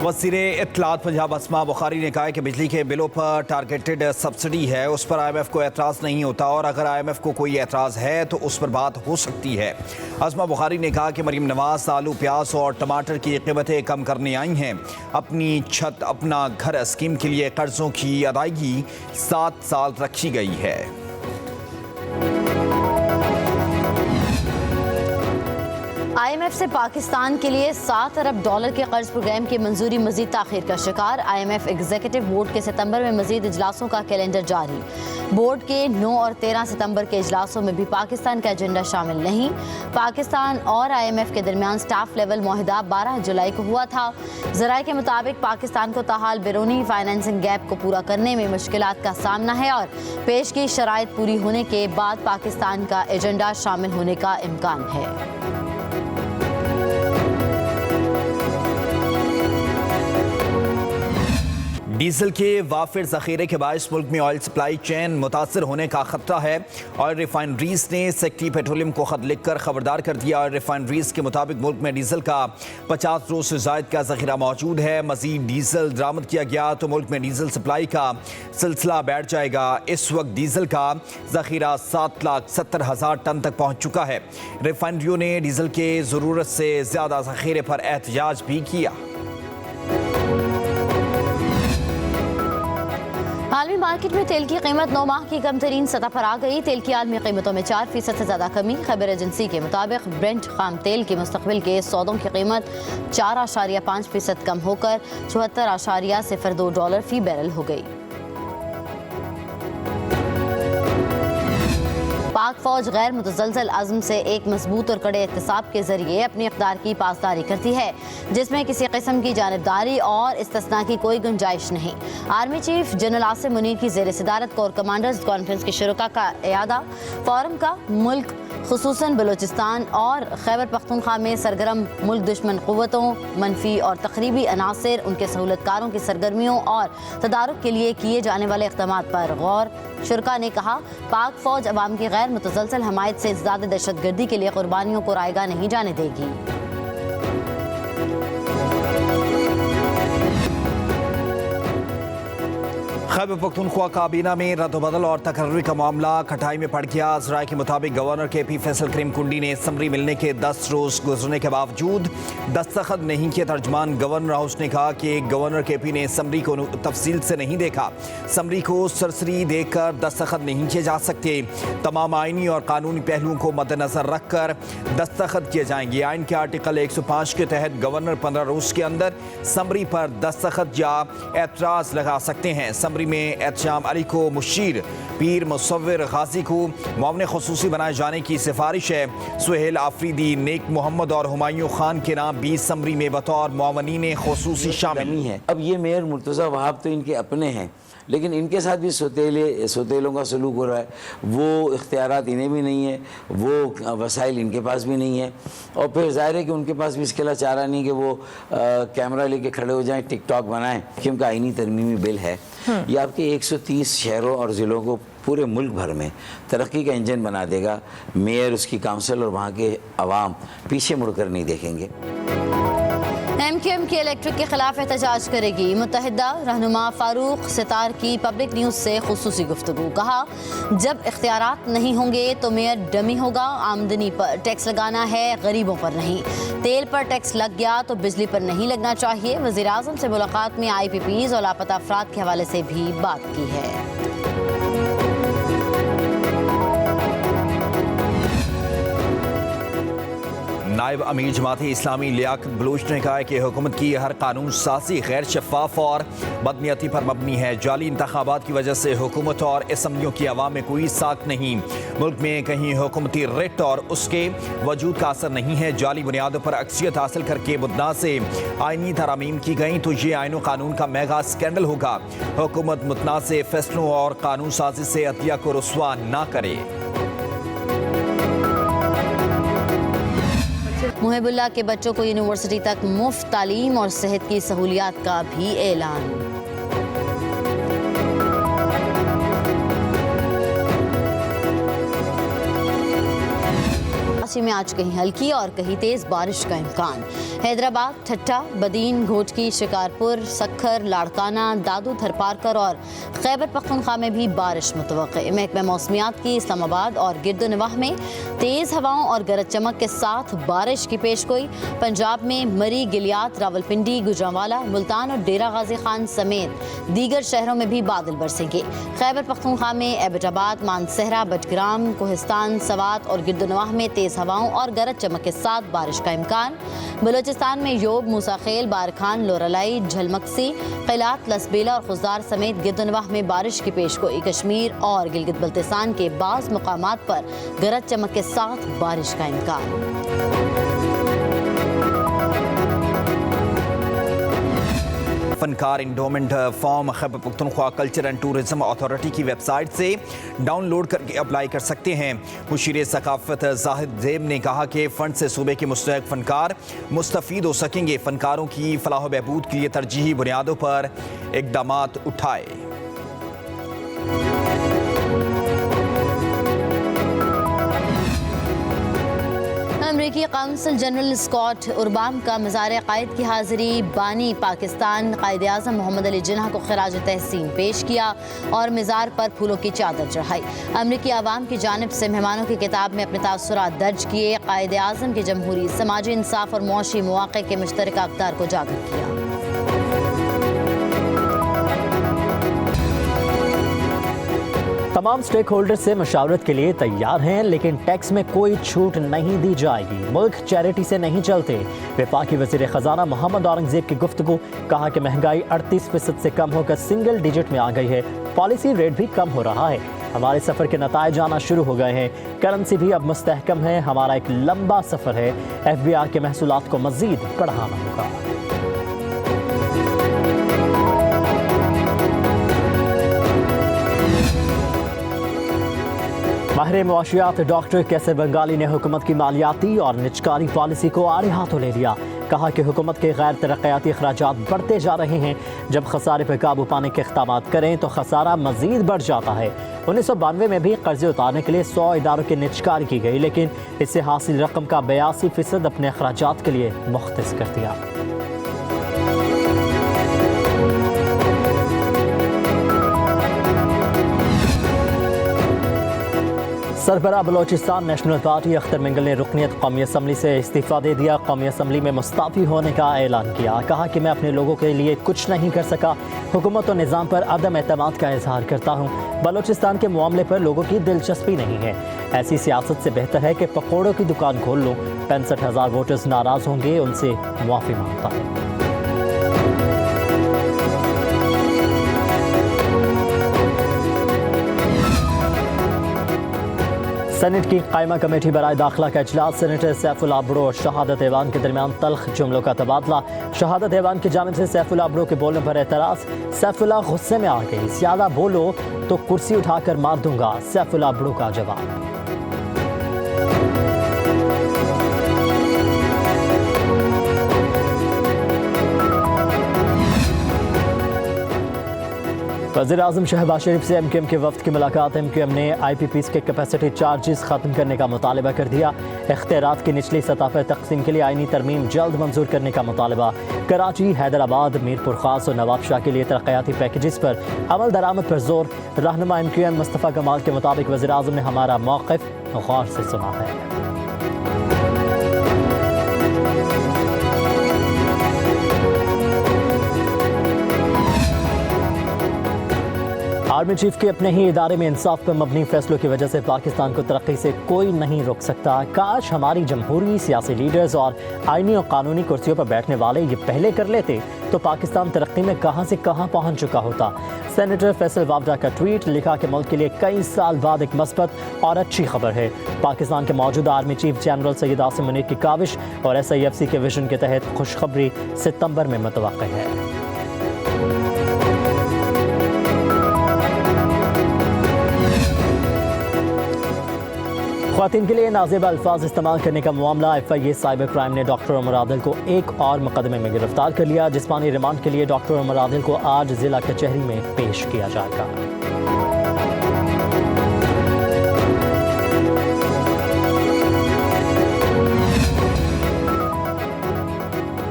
वज़ीर इत्तलात पंजाब अस्मा बुखारी ने कहा है कि बिजली के बिलों पर टारगेटेड सब्सिडी है, उस पर IMF को एतराज़ नहीं होता और अगर IMF को कोई एतराज़ है तो उस पर बात हो सकती है। अस्मा बुखारी ने कहा कि मरीम नवाज आलू, प्याज और टमाटर की कीमतें कम करने आई हैं। अपनी छत अपना घर स्कीम के लिए कर्जों की अदायगी 7 साल रखी गई है। IMF से पाकिस्तान के लिए $7 अरब के कर्ज प्रोग्राम की मंजूरी मजीद ताखीर का शिकार। IMF एग्जीक्यूटिव बोर्ड के सितंबर में मजीद इजलासों का कैलेंडर जारी। बोर्ड के 9 और 13 सितंबर के इजलासों में भी पाकिस्तान का एजेंडा शामिल नहीं। पाकिस्तान और IMF के दरमियान स्टाफ लेवल मुआहदा 12 जुलाई को हुआ था। ज़राए के मुताबिक पाकिस्तान को ताहाल बैरूनी फाइनेंसिंग गैप को पूरा करने में मुश्किलात का सामना है और पेश की शराइत पूरी होने के बाद पाकिस्तान का एजेंडा शामिल होने का इम्कान है। डीजल के वाफिर ज़ख़ीरे के बायस मुल्क में ऑयल सप्लाई चेन मुतासर होने का खतरा है। ऑयल रिफाइनरीज ने सेक्रेटरी पेट्रोलियम को खत लिखकर खबरदार कर दिया। ऑयल रिफाइनरीज के मुताबिक मुल्क में डीजल का 50 रोज से ज़ायद का ज़ख़ीरा मौजूद है। मज़ीद डीजल बरामद किया गया तो मुल्क में डीजल सप्लाई का सिलसिला बैठ जाएगा। इस वक्त डीजल का ज़ख़ीरा 7,70,000 टन तक पहुँच चुका है। रिफाइनरियों ने डीजल के ज़रूरत से ज़्यादा ज़ख़ीरे पर एहतजाज भी किया। आलमी मार्केट में तेल की कीमत 9 माह की कम तरीन सतह पर आ गई। तेल की आलमी कीमतों में 4% से ज़्यादा कमी। खबर एजेंसी के मुताबिक ब्रेंट खाम तेल की मुस्तकबिल के सौदों की कीमत 4.5% कम होकर $74.02 फी बैरल हो गई। पाक फौज गैर मुतज़लज़ल अज़्म से एक मजबूत और कड़े एहतसाब के जरिए अपनी इक़्तिदार की पासदारी करती है, जिसमें किसी किस्म की जानिबदारी और इस्तिस्ना की कोई गुंजाइश नहीं। Army chief general Asim Munir की ज़ेर सदारत कोर कमांडर्स कॉन्फ्रेंस के शुरुका का इयादा। फोरम का मुल्क खुसूसन बलूचिस्तान और खैबर पख्तूनख्वा में सरगर्म मुल्क दुश्मन क़ुव्वतों, मनफी और तकरीबी अनासर, उनके सहूलतकारों की सरगर्मियों और तदारुक के लिए किए जाने वाले इक़दामात पर गौर। शुरका ने कहा, पाक फौज अवाम की गैर मुतसलसल हमायत से ज़्यादा दहशतगर्दी के लिए कुर्बानियों को रायगा नहीं जाने देगी। खैबर पख्तूनख्वा काबीना में रद्दबदल और तकर्री का मामला खटाई में पड़ गया। ज़राए के मुताबिक गवर्नर KP फैसल करीम कुंडी ने समरी मिलने के 10 रोज गुजरने के बावजूद दस्तखत नहीं किए। तर्जमान गवर्नर हाउस ने कहा कि गवर्नर KP ने समरी को तफसील से नहीं देखा। समरी को सरसरी देखकर दस्तखत नहीं किए जा सकते। तमाम आइनी और कानूनी पहलुओं को मद्देनजर रखकर दस्तखत किए जाएंगे। आइन के आर्टिकल 105 के तहत गवर्नर 15 रोज के अंदर समरी पर दस्तखत या एतराज़ लगा सकते हैं। समरी में एहतशाम अली को मुशीर, पीर मुसव्विर गाजी को मुआवन खुसूसी बनाए जाने की सिफारिश है। सुहेल आफरीदी, नेक मोहम्मद और हुमायूं खान के नाम 20 समरी में बतौर मुआवनीन खुसूसी शामिल है। अब ये मेयर मुर्तज़ा वहाब तो इनके अपने हैं, लेकिन इनके साथ भी सोतेलों का सलूक हो रहा है। वो इख्तियारात इन्हें भी नहीं है, वो वसाइल इनके पास भी नहीं है, और फिर ज़ाहिर है कि उनके पास भी इसके अलावा चारा नहीं कि वो कैमरा लेके खड़े हो जाएं, टिकटॉक बनाएं। कि उनका आइनी तरमीमी बिल है, ये आपके 130 शहरों और ज़िलों को पूरे मुल्क भर में तरक्की का इंजन बना देगा। मेयर, उसकी काउंसिल और वहाँ के अवाम पीछे मुड़कर नहीं देखेंगे। MQM की इलेक्ट्रिक के खिलाफ एहतजाज करेगी। मुत्तहिदा रहनुमा फारूक सितार की पब्लिक न्यूज़ से खुसूसी गुफ्तगू। कहा, जब इख्तियारात नहीं होंगे तो मेयर डमी होगा। आमदनी पर टैक्स लगाना है, गरीबों पर नहीं। तेल पर टैक्स लग गया तो बिजली पर नहीं लगना चाहिए। वज़ीर आज़म से मुलाकात में IPPs और लापता अफराद के हवाले से भी बात की है। नायब अमीर जमात इस्लामी लियाकत बलूच ने कहा है कि हुकूमत की हर कानून साजी गैर शफाफ और बदनीयती पर मबनी है। जाली इंतखाबात की वजह से हुकूमत और असम्बलियों की आवाम में कोई साख नहीं। मुल्क में कहीं हुकूमती रिट और उसके वजूद का असर नहीं है। जाली बुनियादों पर अक्सियत हासिल करके बुदना से आइनी तरामीम की गई तो ये आइन व कानून का मेगा स्कैंडल होगा। हुकूमत मुतनाज़ फैसलों और कानून साजी से अदलिया को रुस्वा ना करे। मुहिबुल्लाह के बच्चों को यूनिवर्सिटी तक मुफ्त तालीम और सेहत की सहूलियात का भी ऐलान। कराची में आज कहीं हल्की और कहीं तेज बारिश का इम्कान। हैदराबाद, ठट्टा, बदीन, घोटकी, शिकारपुर, सक्खर, लाड़काना, दादू, थरपारकर और खैबर पख्तूनख्वा में भी बारिश मुतवक्के। महकमा मौसमियात की इस्लामाबाद और गिरदोनवाह में तेज़ हवाओं और गरज चमक के साथ बारिश की पेशगोई। पंजाब में मरी, गिलियात, रावलपिंडी, गुजरांवाला, मुल्तान और डेरा गाजी खान समेत दीगर शहरों में भी बादल बरसेंगे। खैबर पख्तूनख्वा में एबटाबाद, मानसहरा, बटग्राम, कोहिस्तान, सवात और गिरदोनवाह में तेज़ हवाओं और गरज चमक के साथ बारिश का इम्कान। बलोचिस्तान में योब, मूसाखेल, बारखान, लोरलाई, झलमक्सी, क़िलात, लसबेला और खुजदार समेत गिरदोनवाह में बारिश की पेशगोई। कश्मीर और गिलगित बल्तिस्तान के बाज़ मुकामात पर गरज चमक के साथ बारिश का इम्कान। फनकार endowment form Khyber Pakhtunkhwa culture and tourism authority की वेबसाइट से डाउनलोड करके अप्लाई कर सकते हैं। मुशीर सकाफत जाहिद ज़ेब ने कहा कि फ़ंड से सूबे के मुस्तहक़ फनकार मुस्तफ़ीद हो सकेंगे। फनकारों की फलाह व बहबूद के लिए तरजीही बुनियादों पर इक़दामात उठाए। अमरीकी काउंसिल जनरल स्कॉट उर्बाम का मज़ार क़ायद की हाज़िरी। बानी पाकिस्तान कायद आज़म मोहम्मद अली जिन्ना को खराज तहसीन पेश किया और मज़ार पर फूलों की चादर चढ़ाई। अमरीकी आवाम की जानिब से मेहमानों की किताब में अपने तासुरात दर्ज किए। कायद आज़म के जमहूरी, समाजी इंसाफ और मुआशी मौक़े के मुश्तरका अक़दार को उजागर किया। तमाम स्टेक होल्डर से मशावरत के लिए तैयार हैं, लेकिन टैक्स में कोई छूट नहीं दी जाएगी। मुल्क चैरिटी से नहीं चलते। वफाकी वज़ीर ख़जाना मोहम्मद औरंगज़ेब की गुफ्तगू। कहा कि महंगाई 38% से कम होकर सिंगल डिजिट में आ गई है। पॉलिसी रेट भी कम हो रहा है। हमारे सफ़र के नताइज आना शुरू हो गए हैं। करेंसी भी अब मुस्तहकम है। हमारा एक लंबा सफ़र है। FBI के महसूलात को मज़ीद बढ़ाना होगा। माहिर मुआशियात डॉक्टर कैसर बंगाली ने हुकूमत की मालियाती और निजकारी पॉलिसी को आड़े हाथों ले लिया। कहा कि हुकूमत के गैर तरक्याती अखराजात बढ़ते जा रहे हैं। जब खसारे पर काबू पाने के इक़दामात करें तो खसारा मज़ीद बढ़ जाता है। 1992 में भी कर्जे उतारने के लिए 100 इदारों की निजकारी की गई, लेकिन इससे हासिल रकम का 82% अपने अखराजात के लिए मुख्तस कर दिया। सरबराह बलोचिस्तान नेशनल पार्टी अख्तर मिंगल ने रुकनियत कौमी असम्बली से इस्तीफ़ा दे दिया। कौमी असम्बली में मुस्ताफ़ी होने का ऐलान किया। कहा कि मैं अपने लोगों के लिए कुछ नहीं कर सका। हुकूमत और निज़ाम पर अदम एतमाद का इजहार करता हूँ। बलोचिस्तान के मामले पर लोगों की दिलचस्पी नहीं है। ऐसी सियासत से बेहतर है कि पकौड़ों की दुकान खोल लूँ। 65,000 वोटर्स नाराज़ होंगे, उनसे मुआफ़ी मांगता है। सेनेट की कायमा कमेटी बराए दाखिला का इजलास। सेनेटर सैफुल आबरो और शहादत ऐवान के दरमियान तल्ख जुमलों का तबादला। शहादत ऐवान की जानिब से सैफुल आबरो के बोलने पर एतराज़। सैफुल्ला गुस्से में आ गई। ज़्यादा बोलो तो कुर्सी उठाकर मार दूंगा। सैफुल आबरो का जवाब। वज़ीर आज़म शहबाज शरीफ से MQM के वफ़द की मुलाकात। MQM ने IPPs के कैपेसिटी चार्जेस ख़त्म करने का मुतालबा कर दिया। इख्तियारात की निचली सतह पर तकसीम के लिए आईनी तरमीम जल्द मंजूर करने का मुतालबा। कराची, हैदराबाद, मीरपुर ख़ास और नवाबशाह के लिए तरक्याती पैकेजेस पर अमल दरामद पर जोर। रहनुमा MQM मुस्तफ़ा कमाल के मुताबिक वज़ीर आज़म ने हमारा मौक़िफ़ गौर से सुना है। आर्मी चीफ के अपने ही इदारे में इंसाफ पर मबनी फैसलों की वजह से पाकिस्तान को तरक्की से कोई नहीं रोक सकता। काश हमारी जमहूरी, सियासी लीडर्स और आईनी और कानूनी कुर्सियों पर बैठने वाले ये पहले कर लेते तो पाकिस्तान तरक्की में कहां से कहां पहुंच चुका होता। सेनेटर फैसल वावडा का ट्वीट। लिखा कि मुल्क के लिए कई साल बाद एक मस्बत और अच्छी खबर है। पाकिस्तान के मौजूदा army chief general Syed Asim Munir की काविश और SIFC के विजन के तहत खुशखबरी सितंबर में मुतवक्किल है। ख़वातीन के लिए नाज़ेब अल्फाज इस्तेमाल करने का मामला। FIA साइबर क्राइम ने डॉक्टर उमर आदिल को एक और मुकदमे में गिरफ्तार कर लिया। जिस्मानी रिमांड के लिए डॉक्टर उमर आदिल को आज जिला कचहरी में पेश किया जाएगा।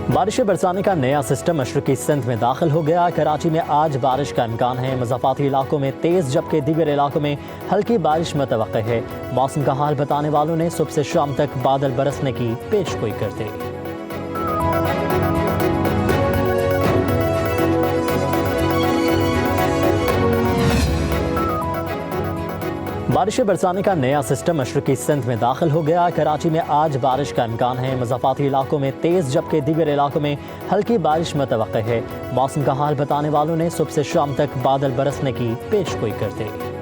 बारिशें बरसाने का नया सिस्टम मशरक़ी सिंध में दाखिल हो गया। कराची में आज बारिश का इम्कान है। मुज़फ़्फ़राती इलाकों में तेज़ जबकि दीगर इलाकों में हल्की बारिश मुतवक्किल है। मौसम का हाल बताने वालों ने सुबह से शाम तक बादल बरसने की पेशगोई कर दी। बारिशें बरसाने का नया सिस्टम मशरक़ी सिंध में दाखिल हो गया। कराची में आज बारिश का इम्कान है। मुज़फ़्फ़राती इलाकों में तेज़ जबकि दीगर इलाकों में हल्की बारिश मुतवक्किल है। मौसम का हाल बताने वालों ने सुबह से शाम तक बादल बरसने की पेशगोई कर दी।